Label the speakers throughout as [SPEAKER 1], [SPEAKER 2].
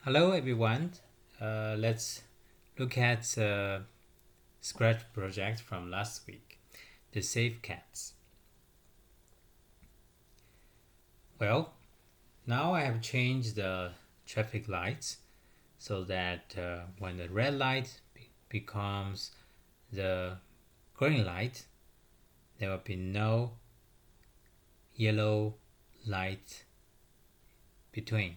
[SPEAKER 1] Hello everyone. Let's look at Scratch project from last week, the Safe Cats. Well, now I have changed the traffic lights so that when the red light becomes the green light, there will be no yellow light between.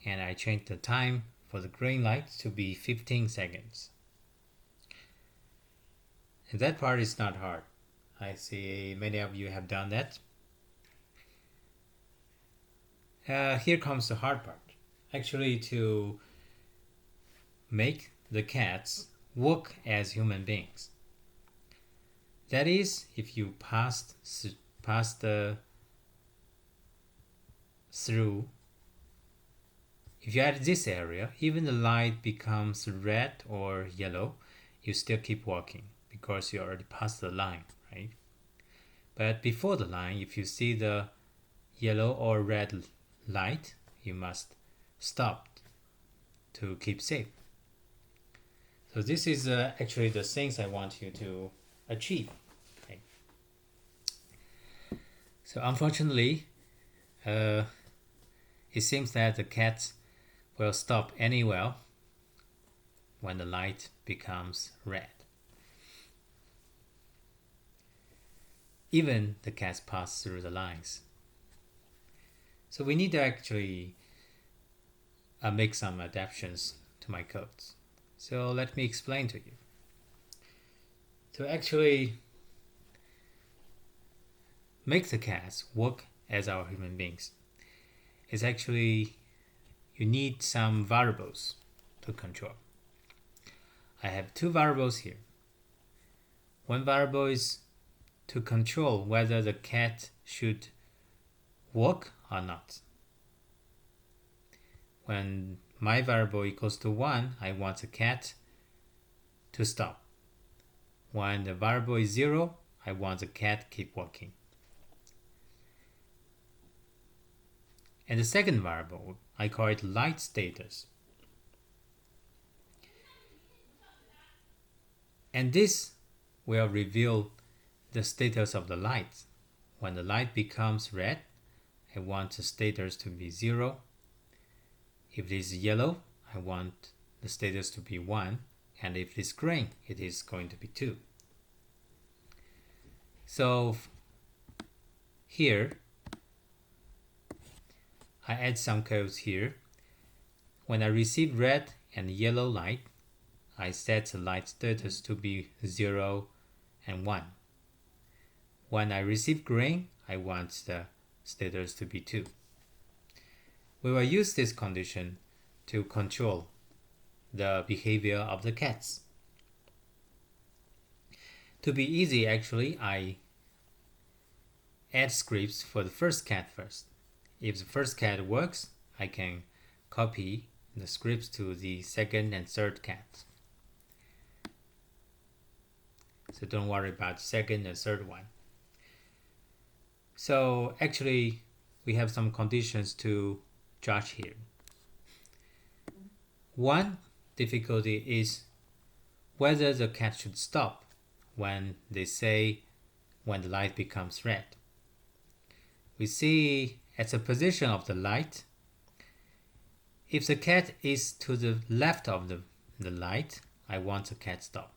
[SPEAKER 1] And I changed the time for the green light to be 15 seconds. And that part is not hard. I see many of you have done that. Here comes the hard part. Actually, to make the cats work as human beings. That is, if you pass the through. If you're at this area, even the light becomes red or yellow, you still keep walking because you already passed the line, right? But before the line, if you see the yellow or red light, you must stop to keep safe. So this is actually the things I want you to achieve. Okay. So unfortunately, it seems that the cats will stop anywhere when the light becomes red. Even the cats pass through the lines. So we need to actually make some adaptations to my codes. So let me explain to you. To actually make the cats work as our human beings, is actually you need some variables to control. I have two variables here. One variable is to control whether the cat should walk or not. When my variable equals to 1, I want the cat to stop. When the variable is 0, I want the cat keep walking. And the second variable, I call it light status. And this will reveal the status of the light. When the light becomes red, I want the status to be 0. If it is yellow, I want the status to be 1. And if it is green, it is going to be 2. So here, I add some codes here. When I receive red and yellow light, I set the light status to be 0 and 1. When I receive green, I want the status to be 2. We will use this condition to control the behavior of the cats. To be easy, actually, I add scripts for the first cat first. If the first cat works, I can copy the scripts to the second and third cat. So don't worry about the second and third one. So actually, we have some conditions to judge here. One difficulty is whether the cat should stop when they say when the light becomes red. We see at the position of the light, if the cat is to the left of the light, I want the cat stop.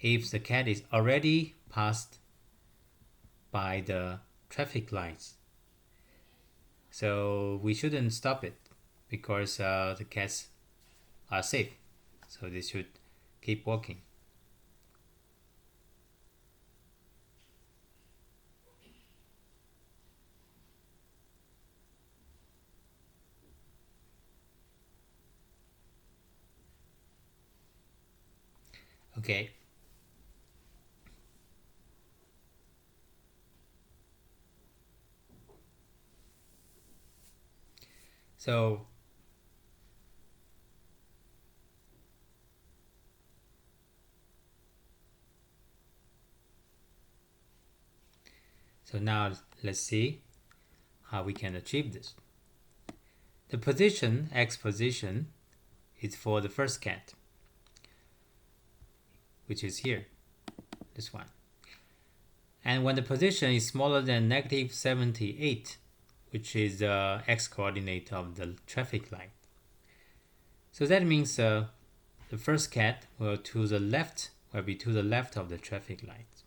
[SPEAKER 1] If the cat is already passed by the traffic lights, so we shouldn't stop it because the cats are safe. So they should keep walking. Okay. So now let's see how we can achieve this. The position, X position, is for the first cat, which is here, this one. And when the position is smaller than negative 78, which is the X coordinate of the traffic light. So that means the first cat will be to the left of the traffic light.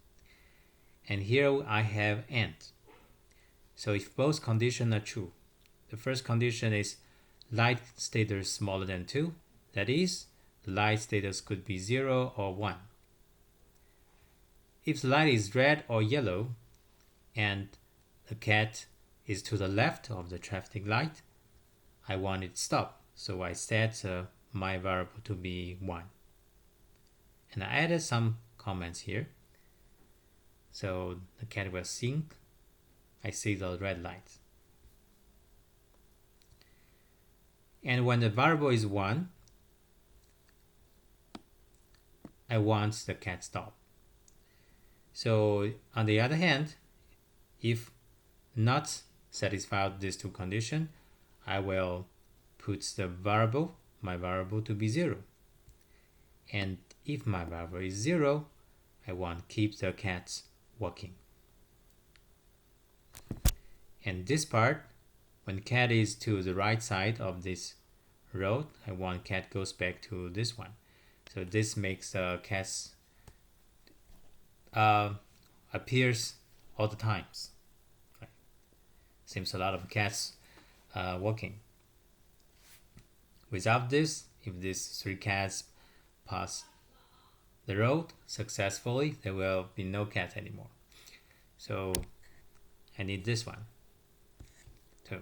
[SPEAKER 1] And here I have and. So if both conditions are true, the first condition is light status smaller than 2, that is, the light status could be 0 or 1. If the light is red or yellow and the cat is to the left of the traffic light, I want it to stop. So I set my variable to be 1. And I added some comments here. So the cat will think I see the red light. And when the variable is 1, I want the cat stop. So on the other hand, if not satisfied these two conditions, I will put my variable to be 0. And if my variable is 0, I want to keep the cat walking. And this part, when cat is to the right side of this road, I want cat goes back to this one. So this makes cats appears all the times. Right? Seems a lot of cats walking. Without this, if these 3 cats pass the road successfully, there will be no cat anymore. So I need this one too.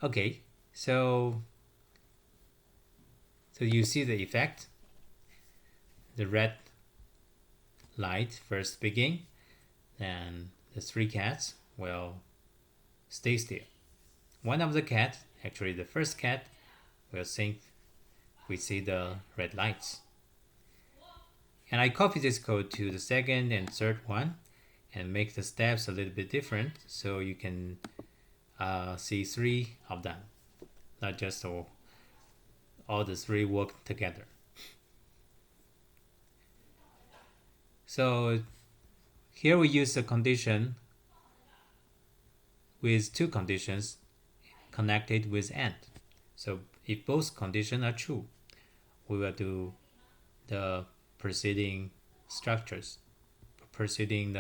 [SPEAKER 1] Okay, so you see the effect. The red light first begin, then the 3 cats will stay still. One of the cats, actually the first cat, will think we see the red lights. And I copy this code to the second and third one and make the steps a little bit different so you can see 3 of them, not just all the 3 work together. So here we use a condition with 2 conditions connected with AND. So if both conditions are true, we will do the preceding structures, preceding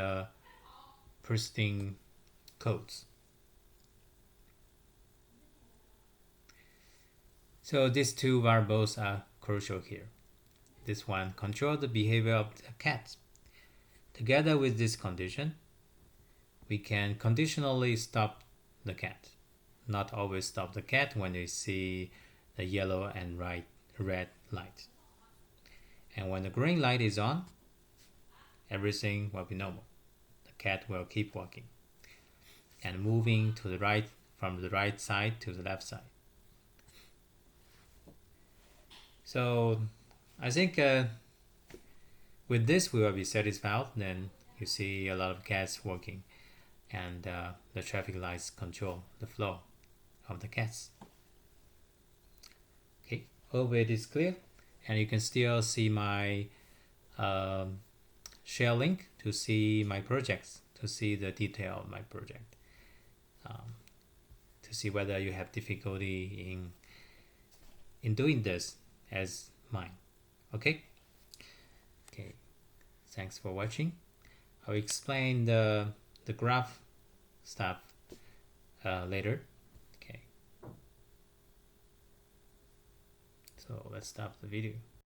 [SPEAKER 1] codes. So these 2 variables are crucial here. This one controls the behavior of the cats. Together with this condition, we can conditionally stop the cat. Not always stop the cat when we see the yellow and red light. And when the green light is on, everything will be normal. The cat will keep walking and moving to the right, from the right side to the left side. So I think with this we will be satisfied. Then you see a lot of cats walking, and the traffic lights control the flow of the cats. Okay, hope it is clear, and you can still see my share link to see my projects, to see the detail of my project, to see whether you have difficulty in doing this as mine. Okay, thanks for watching. I'll explain the graph stuff later. Okay, so let's stop the video.